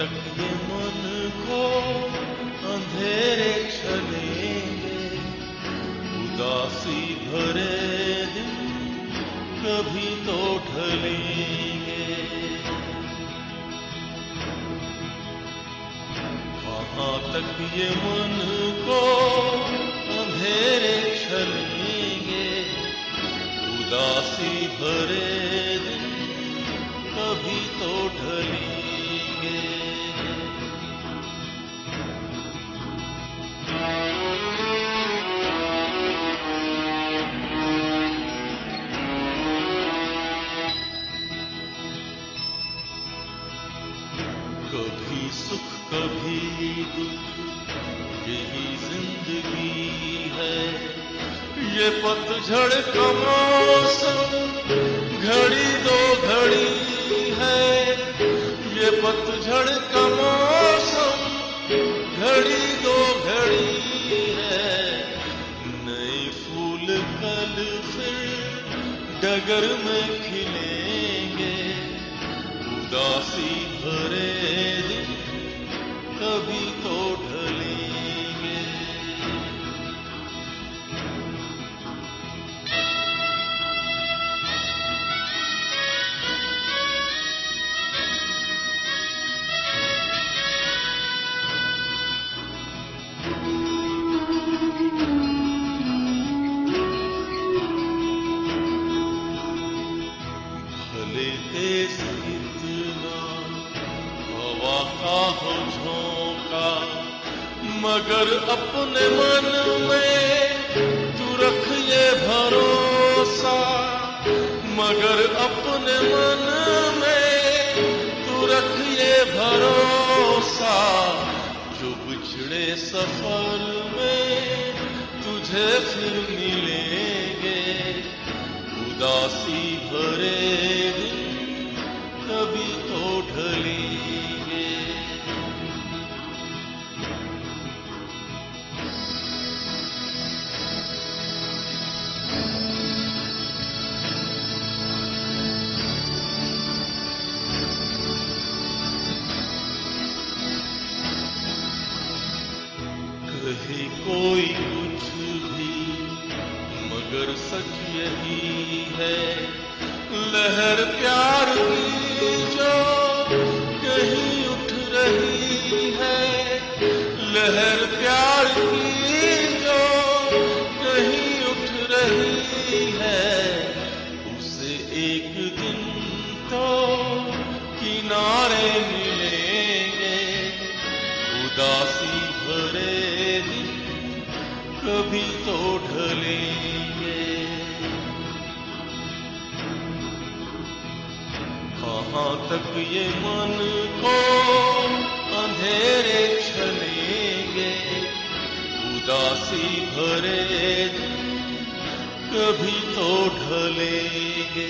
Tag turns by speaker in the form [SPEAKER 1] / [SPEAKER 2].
[SPEAKER 1] तक ये मन को अंधेरे चलेंगे, उदासी भरे दिन कभी तो ढलेंगे। कहाँ तक ये मन को अंधेरे चलेंगे, उदासी भरे दिन कभी तो ढलेंगे। कभी सुख कभी दुख यही जिंदगी है, ये पतझड़ का मौसम घड़ी दो घड़ी है, ये पतझड़ का मौसम घड़ी दो घड़ी है। नए फूल कल फिर डगर में खिलेंगे, उदासी भरे दिन कभी तो ढलेंगे। भले तेज कितना हवा का हो झोंका, मगर अपने मन में तू रख ये भरोसा, मगर अपने मन में तू रख ये भरोसा। जो बिछड़े सफर में तुझे फिर मिलेंगे, उदासी भरे दिन कभी तो ढलेंगे। कहे कोई कुछ भी मगर सच यही है, लहर प्यार की जो कहीं उठ रही है, लहर प्यार की जो कहीं उठ रही है। उसे एक दिन तो किनारे मिलेंगे, उदासी भरे दिन कभी तो ढलेंगे। कहाँ तक ये मन को अंधेरे चलेंगे, उदासी भरे दिन कभी तो ढलेंगे।